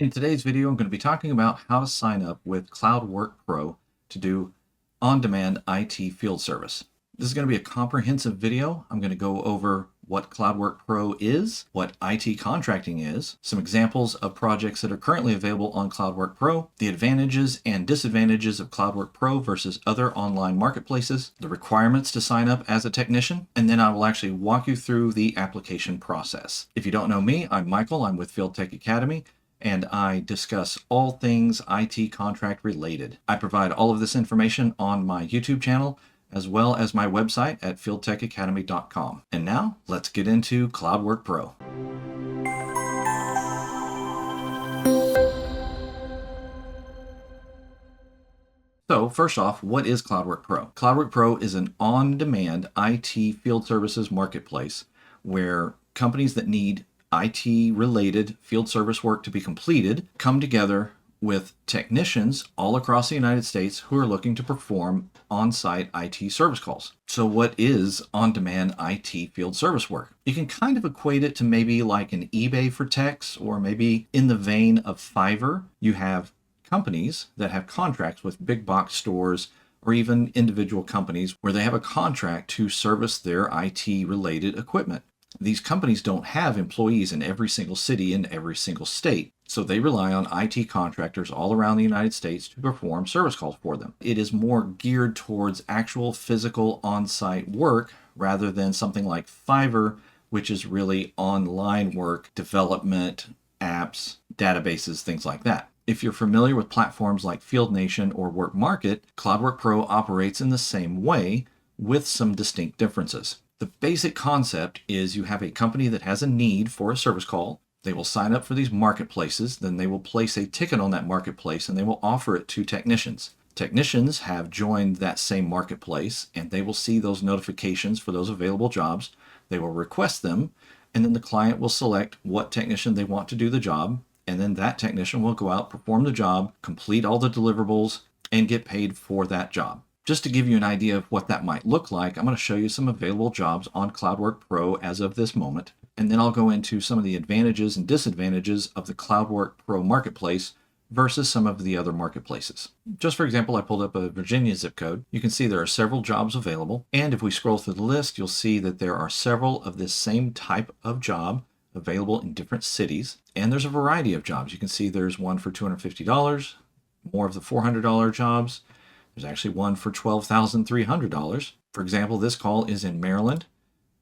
In today's video, I'm going to be talking about how to sign up with CloudWork Pro to do on-demand IT field service. This is going to be a comprehensive video. I'm going to go over what CloudWork Pro is, what IT contracting is, some examples of projects that are currently available on CloudWork Pro, the advantages and disadvantages of CloudWork Pro versus other online marketplaces, the requirements to sign up as a technician, and then I will actually walk you through the application process. If you don't know me, I'm Michael. I'm with Field Tech Academy, and I discuss all things IT contract related. I provide all of this information on my YouTube channel, as well as my website at fieldtechacademy.com. And now let's get into CloudWork Pro. So first off, what is CloudWork Pro? CloudWork Pro is an on-demand IT field services marketplace where companies that need IT-related field service work to be completed come together with technicians all across the United States who are looking to perform on-site IT service calls. So what is on-demand IT field service work? You can kind of equate it to maybe like an eBay for techs, or maybe in the vein of Fiverr. You have companies that have contracts with big box stores or even individual companies where they have a contract to service their IT-related equipment. These companies don't have employees in every single city in every single state, so they rely on IT contractors all around the United States to perform service calls for them. It is more geared towards actual physical on-site work rather than something like Fiverr, which is really online work, development, apps, databases, things like that. If you're familiar with platforms like Field Nation or Work Market, CloudWork Pro operates in the same way with some distinct differences. The basic concept is you have a company that has a need for a service call. They will sign up for these marketplaces, then they will place a ticket on that marketplace and they will offer it to technicians. Technicians have joined that same marketplace and they will see those notifications for those available jobs. They will request them, and then the client will select what technician they want to do the job, and then that technician will go out, perform the job, complete all the deliverables, and get paid for that job. Just to give you an idea of what that might look like, I'm going to show you some available jobs on CloudWork Pro as of this moment, and then I'll go into some of the advantages and disadvantages of the CloudWork Pro marketplace versus some of the other marketplaces. Just for example, I pulled up a Virginia zip code. You can see there are several jobs available, and if we scroll through the list, you'll see that there are several of this same type of job available in different cities, and there's a variety of jobs. You can see there's one for $250, more of the $400 jobs. There's actually one for $12,300. For example, this call is in Maryland.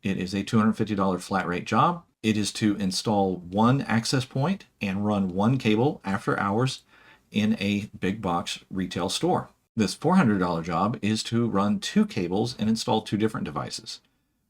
It is a $250 flat rate job. It is to install one access point and run one cable after hours in a big box retail store. This $400 job is to run two cables and install two different devices.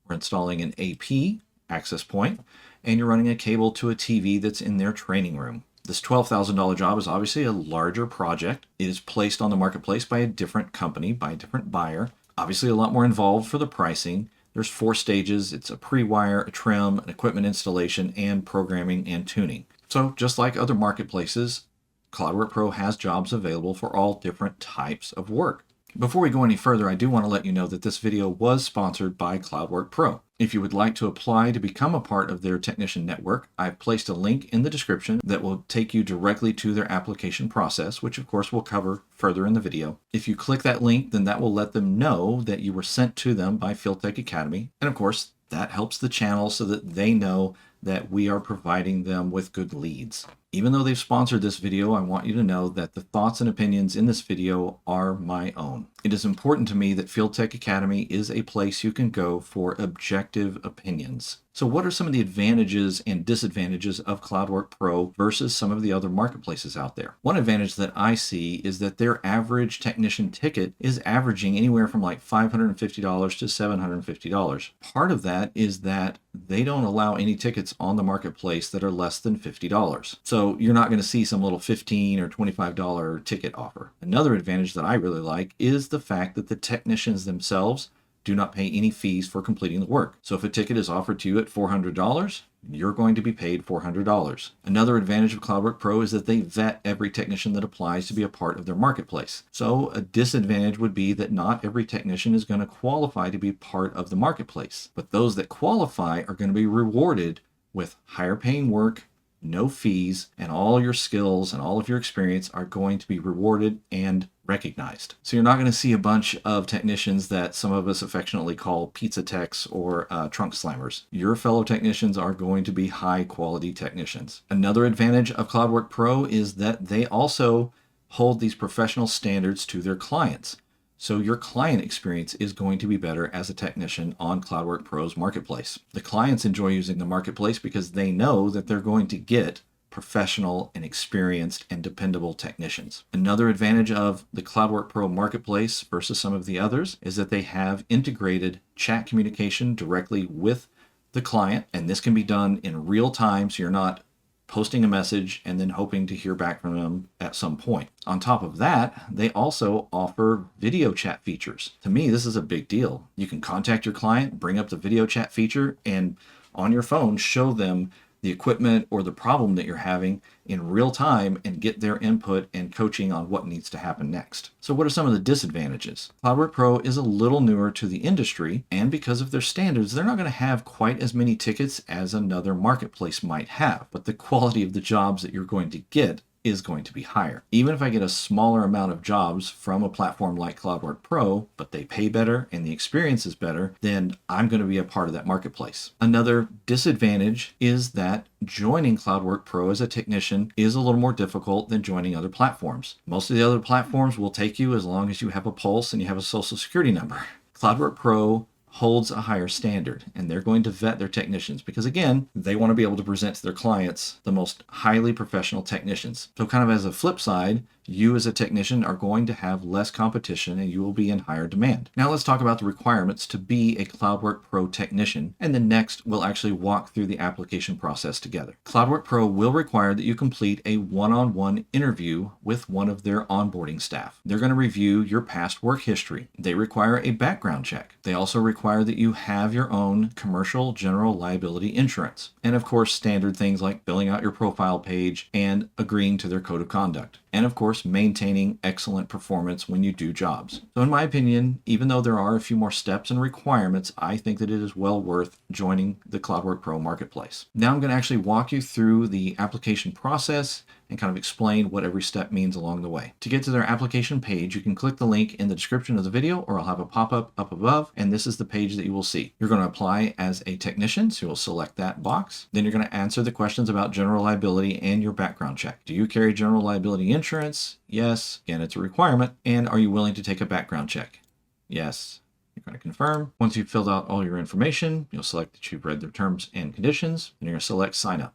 We're installing an AP access point, and you're running a cable to a TV that's in their training room. This $12,000 job is obviously a larger project. It is placed on the marketplace by a different company, by a different buyer. Obviously a lot more involved for the pricing. There's 4 stages. It's a pre-wire, a trim, an equipment installation, and programming and tuning. So just like other marketplaces, CloudWork Pro has jobs available for all different types of work. Before we go any further, I do want to let you know that this video was sponsored by CloudWork Pro. If you would like to apply to become a part of their technician network, I've placed a link in the description that will take you directly to their application process, which of course we'll cover further in the video. If you click that link, then that will let them know that you were sent to them by Field Tech Academy. And of course, that helps the channel so that they know that we are providing them with good leads. Even though they've sponsored this video, I want you to know that the thoughts and opinions in this video are my own. It is important to me that Field Tech Academy is a place you can go for objective opinions. So what are some of the advantages and disadvantages of CloudWork Pro versus some of the other marketplaces out there? One advantage that I see is that their average technician ticket is averaging anywhere from like $550 to $750. Part of that is that they don't allow any tickets on the marketplace that are less than $50. So you're not going to see some little $15 or $25 ticket offer. Another advantage that I really like is the fact that the technicians themselves do not pay any fees for completing the work. So if a ticket is offered to you at $400, you're going to be paid $400. Another advantage of CloudWork Pro is that they vet every technician that applies to be a part of their marketplace. So a disadvantage would be that not every technician is going to qualify to be part of the marketplace, but those that qualify are going to be rewarded with higher paying work no fees, and all your skills and all of your experience are going to be rewarded and recognized. So you're not going to see a bunch of technicians that some of us affectionately call pizza techs or trunk slammers. Your fellow technicians are going to be high quality technicians. Another advantage of CloudWork Pro is that they also hold these professional standards to their clients. So your client experience is going to be better as a technician on CloudWork Pro's marketplace. The clients enjoy using the marketplace because they know that they're going to get professional and experienced and dependable technicians. Another advantage of the CloudWork Pro marketplace versus some of the others is that they have integrated chat communication directly with the client, and this can be done in real time, so you're not posting a message and then hoping to hear back from them at some point. On top of that, they also offer video chat features. To me, this is a big deal. You can contact your client, bring up the video chat feature, and on your phone, show them the equipment or the problem that you're having in real time and get their input and coaching on what needs to happen next. So what are some of the disadvantages? CloudWork Pro is a little newer to the industry, and because of their standards, they're not going to have quite as many tickets as another marketplace might have, but the quality of the jobs that you're going to get is going to be higher. Even if I get a smaller amount of jobs from a platform like CloudWork Pro, but they pay better and the experience is better, then I'm going to be a part of that marketplace. Another disadvantage is that joining CloudWork Pro as a technician is a little more difficult than joining other platforms. Most of the other platforms will take you as long as you have a pulse and you have a social security number. CloudWork Pro holds a higher standard, and they're going to vet their technicians because, again, they want to be able to present to their clients the most highly professional technicians. So kind of as a flip side, you as a technician are going to have less competition and you will be in higher demand. Now let's talk about the requirements to be a CloudWork Pro technician, and then next we'll actually walk through the application process together. CloudWork Pro will require that you complete a one-on-one interview with one of their onboarding staff. They're going to review your past work history. They require a background check. They also require that you have your own commercial general liability insurance, and of course standard things like filling out your profile page and agreeing to their code of conduct. And of course, maintaining excellent performance when you do jobs. So in my opinion, even though there are a few more steps and requirements, I think that it is well worth joining the CloudWork Pro marketplace. Now I'm going to actually walk you through the application process and kind of explain what every step means along the way. To get to their application page, you can click the link in the description of the video, or I'll have a pop-up up above, and this is the page that you will see. You're going to apply as a technician, so you'll select that box. Then you're going to answer the questions about general liability and your background check. Do you carry general liability insurance? Yes. Again, it's a requirement. And are you willing to take a background check? Yes. You're going to confirm. Once you've filled out all your information, you'll select that you've read their terms and conditions, and you're going to select sign up.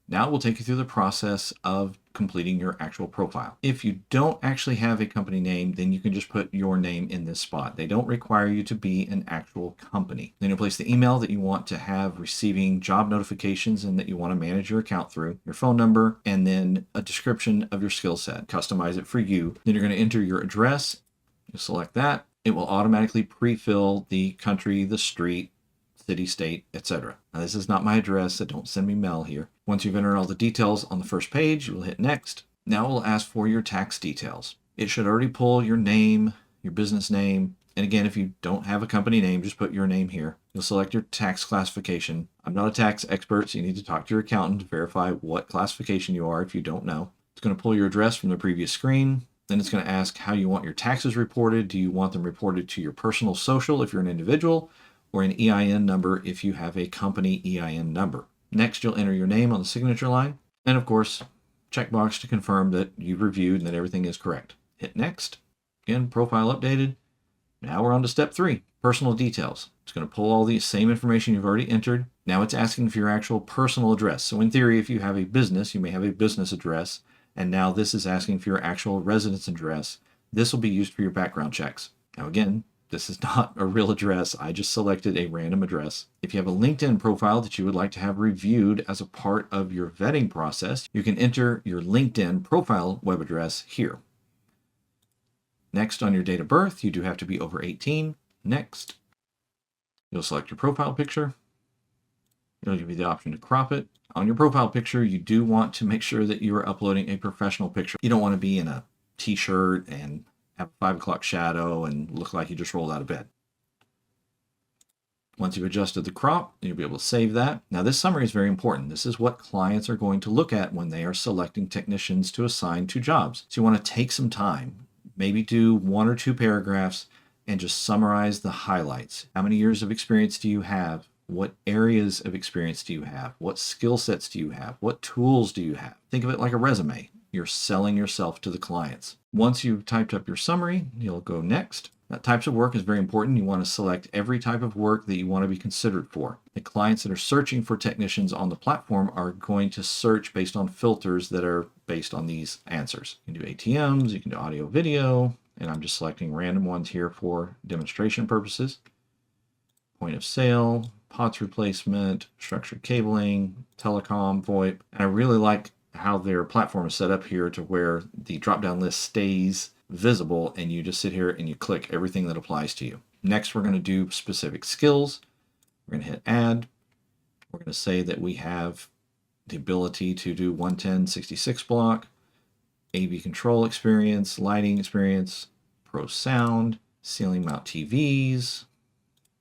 Now we'll take you through the process of completing your actual profile. If you don't actually have a company name, then you can just put your name in this spot. They don't require you to be an actual company. Then you'll place the email that you want to have receiving job notifications and that you want to manage your account through, your phone number, and then a description of your skill set. Customize it for you. Then you're going to enter your address. You select that. It will automatically pre-fill the country, the street, city, state, etc. Now this is not my address, so don't send me mail here. Once you've entered all the details on the first page, you will hit next. Now it will ask for your tax details. It should already pull your name, your business name, and again, if you don't have a company name, just put your name here. You'll select your tax classification. I'm not a tax expert, so you need to talk to your accountant to verify what classification you are if you don't know. It's going to pull your address from the previous screen. Then it's going to ask how you want your taxes reported. Do you want them reported to your personal social if you're an individual, or an EIN number if you have a company EIN number? Next, you'll enter your name on the signature line, and of course, checkbox to confirm that you've reviewed and that everything is correct. Hit next. Again, profile updated. Now we're on to step 3, personal details. It's going to pull all the same information you've already entered. Now it's asking for your actual personal address. So in theory, if you have a business, you may have a business address, and now this is asking for your actual residence address. This will be used for your background checks. Now again, this is not a real address. I just selected a random address. If you have a LinkedIn profile that you would like to have reviewed as a part of your vetting process, you can enter your LinkedIn profile web address here. Next, on your date of birth, you do have to be over 18. Next, you'll select your profile picture. It'll give you the option to crop it. On your profile picture, you do want to make sure that you are uploading a professional picture. You don't want to be in a t-shirt and have a 5 o'clock shadow and look like you just rolled out of bed. Once you've adjusted the crop, you'll be able to save that. Now, this summary is very important. This is what clients are going to look at when they are selecting technicians to assign to jobs. So you want to take some time, maybe do 1 or 2 paragraphs and just summarize the highlights. How many years of experience do you have? What areas of experience do you have? What skill sets do you have? What tools do you have? Think of it like a resume. You're selling yourself to the clients. Once you've typed up your summary, you'll go next. Types of work is very important. You want to select every type of work that you want to be considered for. The clients that are searching for technicians on the platform are going to search based on filters that are based on these answers. You can do ATMs, you can do audio, video, and I'm just selecting random ones here for demonstration purposes. Point of sale, POTS replacement, structured cabling, telecom, VoIP. And I really like how their platform is set up here to where the drop-down list stays visible and you just sit here and you click everything that applies to you. Next, we're going to do specific skills. We're going to hit add. We're going to say that we have the ability to do 110/66 block, AV control experience, lighting experience, pro sound, ceiling mount TVs,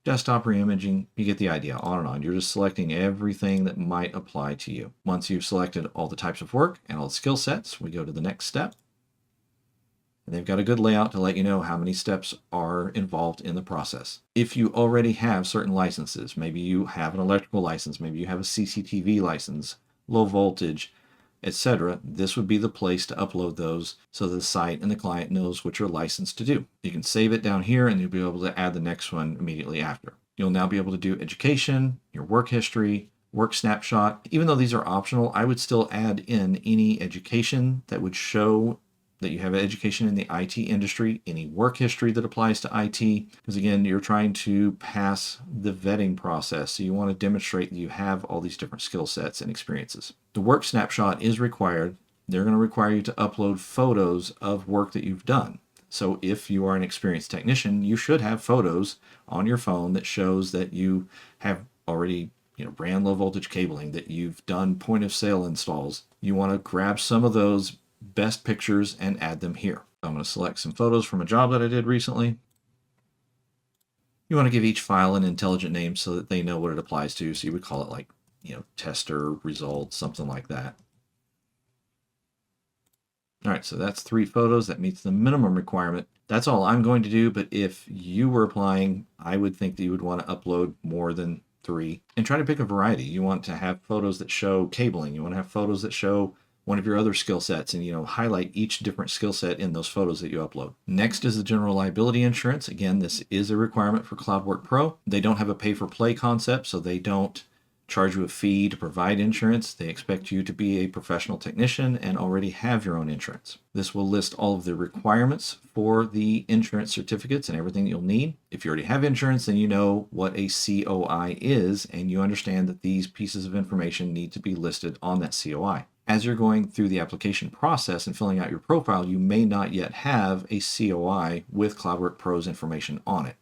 desktop reimaging. You get the idea, on and on. You're just selecting everything that might apply to you. Once you've selected all the types of work and all the skill sets, we go to the next step. And they've got a good layout to let you know how many steps are involved in the process. If you already have certain licenses, maybe you have an electrical license, maybe you have a CCTV license, low voltage, etc., this would be the place to upload those so the site and the client knows what you're licensed to do. You can save it down here and you'll be able to add the next one immediately after. You'll now be able to do education, your work history, work snapshot. Even though these are optional, I would still add in any education that would show that you have education in the IT industry, any work history that applies to IT, because again, you're trying to pass the vetting process. So you want to demonstrate that you have all these different skill sets and experiences. The work snapshot is required. They're going to require you to upload photos of work that you've done. So if you are an experienced technician, you should have photos on your phone that shows that you have already ran low voltage cabling, that you've done point of sale installs. You want to grab some of those best pictures and add them here. I'm going to select some photos from a job that I did recently. You want to give each file an intelligent name so that they know what it applies to. So you would call it like, tester results, something like that. All right, so that's 3 photos. That meets the minimum requirement. That's all I'm going to do, but if you were applying, I would think that you would want to upload more than 3 and try to pick a variety. You want to have photos that show cabling. You want to have photos that show one of your other skill sets and highlight each different skill set in those photos that you upload. Next is the general liability insurance. Again, this is a requirement for CloudWork Pro. They don't have a pay-for-play concept, so they don't charge you a fee to provide insurance. They expect you to be a professional technician and already have your own insurance. This will list all of the requirements for the insurance certificates and everything you'll need. If you already have insurance, then you know what a COI is, and you understand that these pieces of information need to be listed on that COI. As you're going through the application process and filling out your profile, you may not yet have a COI with CloudWork Pro's information on it.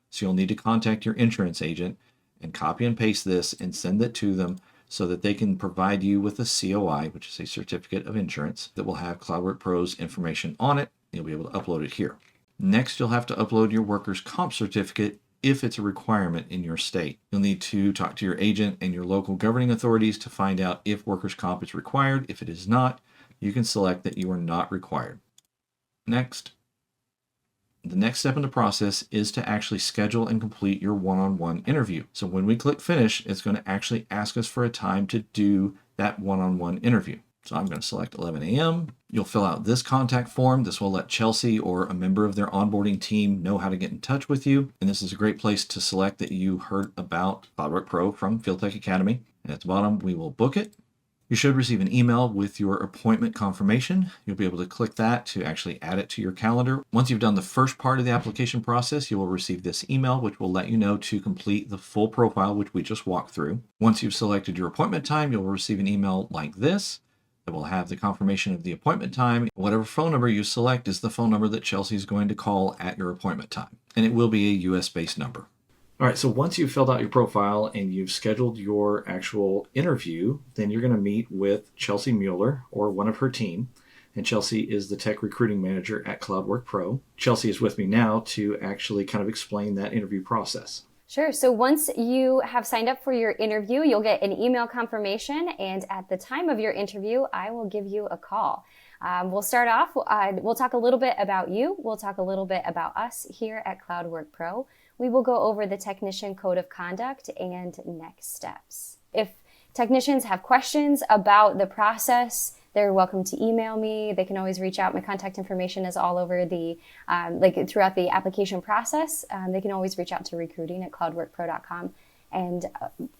So you'll need to contact your insurance agent and copy and paste this and send it to them so that they can provide you with a COI, which is a certificate of insurance, that will have CloudWork Pro's information on it. You'll be able to upload it here. Next, you'll have to upload your workers' comp certificate if it's a requirement in your state. You'll need to talk to your agent and your local governing authorities to find out if workers' comp is required. If it is not, you can select that you are not required. Next, the next step in the process is to actually schedule and complete your one-on-one interview. So when we click finish, it's going to actually ask us for a time to do that one-on-one interview. So I'm going to select 11 a.m. You'll fill out this contact form. This will let Chelsea or a member of their onboarding team know how to get in touch with you. And this is a great place to select that you heard about CloudWork Pro from Field Tech Academy. And at the bottom, we will book it. You should receive an email with your appointment confirmation. You'll be able to click that to actually add it to your calendar. Once you've done the first part of the application process, you will receive this email, which will let you know to complete the full profile, which we just walked through. Once you've selected your appointment time, you'll receive an email like this. It will have the confirmation of the appointment time. Whatever phone number you select is the phone number that Chelsea is going to call at your appointment time. And it will be a US-based number. All right, so once you've filled out your profile and you've scheduled your actual interview, then you're going to meet with Chelsea Mueller or one of her team. And Chelsea is the tech recruiting manager at CloudWork Pro. Chelsea is with me now to actually kind of explain that interview process. Sure. So once you have signed up for your interview, you'll get an email confirmation. And at the time of your interview, I will give you a call. We'll start off, we'll talk a little bit about you. We'll talk a little bit about us here at CloudWork Pro. We will go over the technician code of conduct and next steps. If technicians have questions about the process, they're welcome to email me. They can always reach out. My contact information is all over the, throughout the application process. They can always reach out to recruiting@cloudworkpro.com, and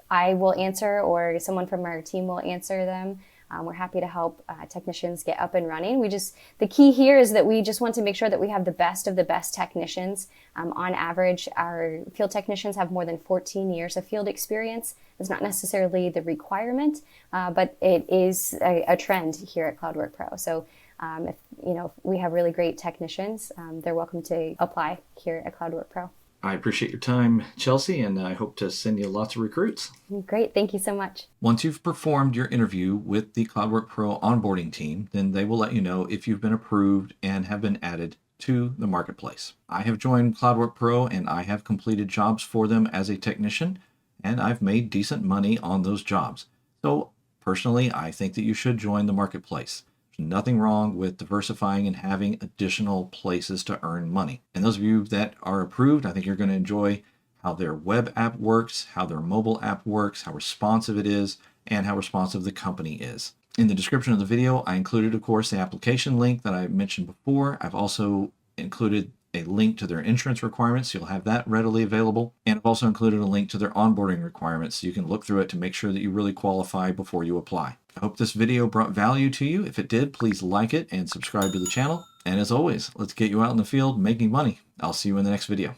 I will answer, or someone from our team will answer them. We're happy to help technicians get up and running. The key here is that we just want to make sure that we have the best of the best technicians. On average, our field technicians have more than 14 years of field experience. It's not necessarily the requirement, but it is a trend here at CloudWork Pro. So if we have really great technicians, they're welcome to apply here at CloudWork Pro. I appreciate your time, Chelsea, and I hope to send you lots of recruits. Great. Thank you so much. Once you've performed your interview with the CloudWork Pro onboarding team, then they will let you know if you've been approved and have been added to the marketplace. I have joined CloudWork Pro and I have completed jobs for them as a technician, and I've made decent money on those jobs. So personally, I think that you should join the marketplace. There's nothing wrong with diversifying and having additional places to earn money. And those of you that are approved, I think you're going to enjoy how their web app works, how their mobile app works, how responsive it is, and how responsive the company is. In the description of the video, I included, of course, the application link that I mentioned before. I've also included a link to their insurance requirements, so you'll have that readily available. And I've also included a link to their onboarding requirements, so you can look through it to make sure that you really qualify before you apply. I hope this video brought value to you. If it did, please like it and subscribe to the channel. And as always, let's get you out in the field making money. I'll see you in the next video.